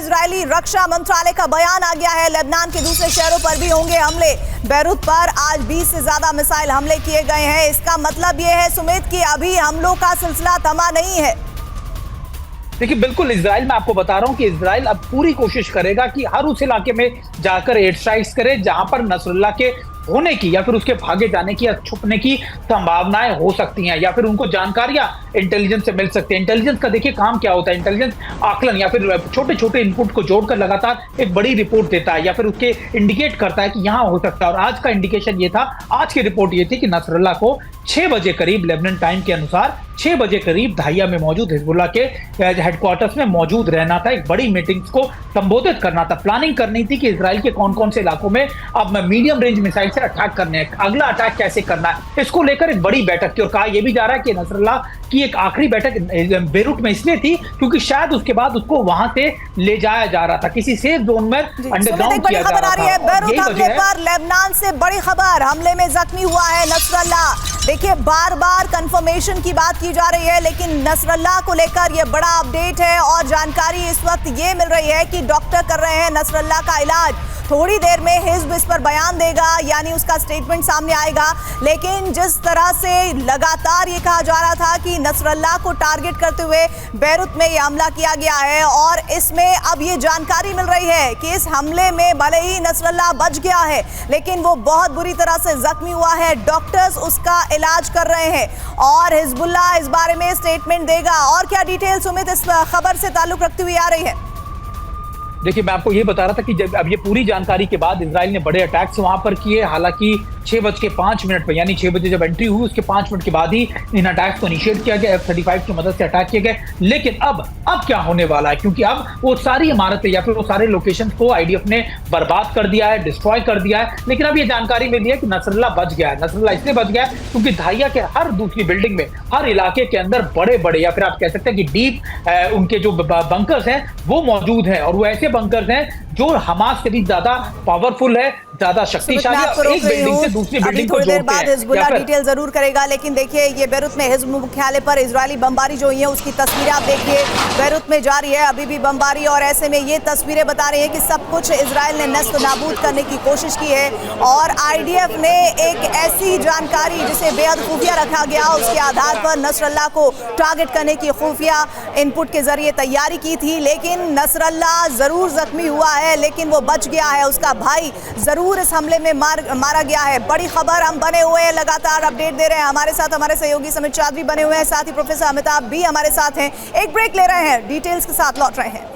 Israeli रक्षा मंत्रालय का बयान आ गया है। लेबनान के दूसरे शहरों पर भी होंगे हमले। बैरूत पर आज 20 से ज्यादा मिसाइल हमले किए गए हैं। इसका मतलब यह है सुमित कि अभी हमलों का सिलसिला थमा नहीं है। देखिए, बिल्कुल इजराइल, मैं आपको बता रहा हूं कि इजराइल अब पूरी कोशिश करेगा कि हर उस इलाके में जाकर एयर स्ट्राइक्स करे जहां पर नसरुल्लाह के होने की या फिर उसके भागे जाने की या छुपने की संभावनाएं हो सकती हैं, या फिर उनको जानकारियां इंटेलिजेंस से मिल सकती है। इंटेलिजेंस का देखिए काम क्या होता है। इंटेलिजेंस आकलन या फिर छोटे छोटे इनपुट को जोड़कर लगातार एक बड़ी रिपोर्ट देता है या फिर उसके इंडिकेट करता है कि यहां हो सकता है। और आज का इंडिकेशन ये था, आज की रिपोर्ट ये थी कि नसरुल्लाह को 6 बजे करीब लेबनान टाइम के अनुसार 6 बजे करीब दाहिया में मौजूद हिजबुल्लाह के हेडक्वार्टर्स में मौजूद रहना था। एक बड़ी मीटिंग्स को संबोधित करना था, प्लानिंग करनी थी कि इजराइल के कौन कौन से इलाकों में अब मीडियम रेंज मिसाइल से अटैक करने हैं, अगला अटैक कैसे करना है। इसको लेकर एक बड़ी बैठक थी और कहा यह भी जा रहा है कि नसरुल्लाह की एक आखिरी बैठक बेरूत में इसलिए थी क्योंकि शायद उसके बाद उसको वहां से ले जाया जा रहा था, किसी सेफ जोन में अंडरग्राउंड किया जा रहा था। बेरूत हमले पर लेबनान से बड़ी खबर, हमले में जख्मी हुआ है नसरुल्लाह। देखिए, बार बार कंफर्मेशन की बात की जा रही है, लेकिन नसरुल्लाह को लेकर यह बड़ा अपडेट है और जानकारी इस वक्त ये मिल रही है कि डॉक्टर कर रहे हैं नसरुल्लाह का इलाज। थोड़ी देर में हिज़्ब इस पर बयान देगा, यानी उसका स्टेटमेंट सामने आएगा। लेकिन जिस तरह से लगातार ये कहा जा रहा था कि नसरुल्लाह को टारगेट करते हुए बैरूत में ये हमला किया गया है, और इसमें अब ये जानकारी मिल रही है कि इस हमले में भले ही नसरुल्लाह बच गया है, लेकिन वो बहुत बुरी तरह से जख्मी हुआ है। डॉक्टर्स उसका इलाज कर रहे हैं और हिजबुल्लाह इस बारे में स्टेटमेंट देगा। और क्या डिटेल सुमित इस खबर से ताल्लुक रखती हुई आ रही है? देखिए, मैं आपको ये बता रहा था कि जब अब ये पूरी जानकारी के बाद इजराइल ने बड़े अटैक्स वहां पर किए। हालांकि 6:05 पर, यानी 6 बजे जब एंट्री हुई उसके 5 मिनट के बाद ही इन अटैक्स को इनिशिएट किया गया, F-35 की मदद से अटैक किए गए। लेकिन अब क्या होने वाला है, क्योंकि अब वो सारी इमारतें या फिर वो सारे लोकेशन को आईडीएफ ने बर्बाद कर दिया है, डिस्ट्रॉय कर दिया है। लेकिन अब ये जानकारी मिली है कि नसरुल्लाह बच गया है। नसरुल्लाह इसलिए बच गया है क्योंकि दाहिया के हर दूसरी बिल्डिंग में, हर इलाके के अंदर बड़े बड़े या फिर आप कह सकते हैं कि डीप उनके जो बंकर्स हैं वो मौजूद हैं, और वो ऐसे बंकर्स हैं जो हमास से भी ज्यादा पावरफुल है, ज्यादा शक्तिशाली है। एक बिल्डिंग से दूसरी बिल्डिंग को जोड़ते हैं। बाद हिजबुल्लाह डिटेल जरूर करेगा, लेकिन देखिए ये बैरूत में हिज़्ब मुख्यालय पर इजरायली बमबारी जो हुई है उसकी तस्वीरें आप देखिए। बैरूत में जारी है अभी भी बमबारी, और ऐसे में ये तस्वीरें बता रही है कि सब कुछ इजराइल ने नस्त नाबूद करने की कोशिश की है। और आईडीएफ ने एक ऐसी जानकारी जिसे बेहद खुफिया रखा गया, उसके आधार पर नसरुल्लाह को टारगेट करने की खुफिया इनपुट के जरिए तैयारी की थी। लेकिन नसरुल्लाह जरूर जख्मी हुआ है, लेकिन वो बच गया है। उसका भाई जरूर इस हमले में मारा गया है। बड़ी खबर, हम बने हुए हैं, लगातार अपडेट दे रहे हैं। हमारे साथ हमारे सहयोगी समित चौधरी बने हुए हैं, साथ ही प्रोफेसर अमिताभ भी हमारे साथ हैं। एक ब्रेक ले रहे हैं, डिटेल्स के साथ लौट रहे हैं।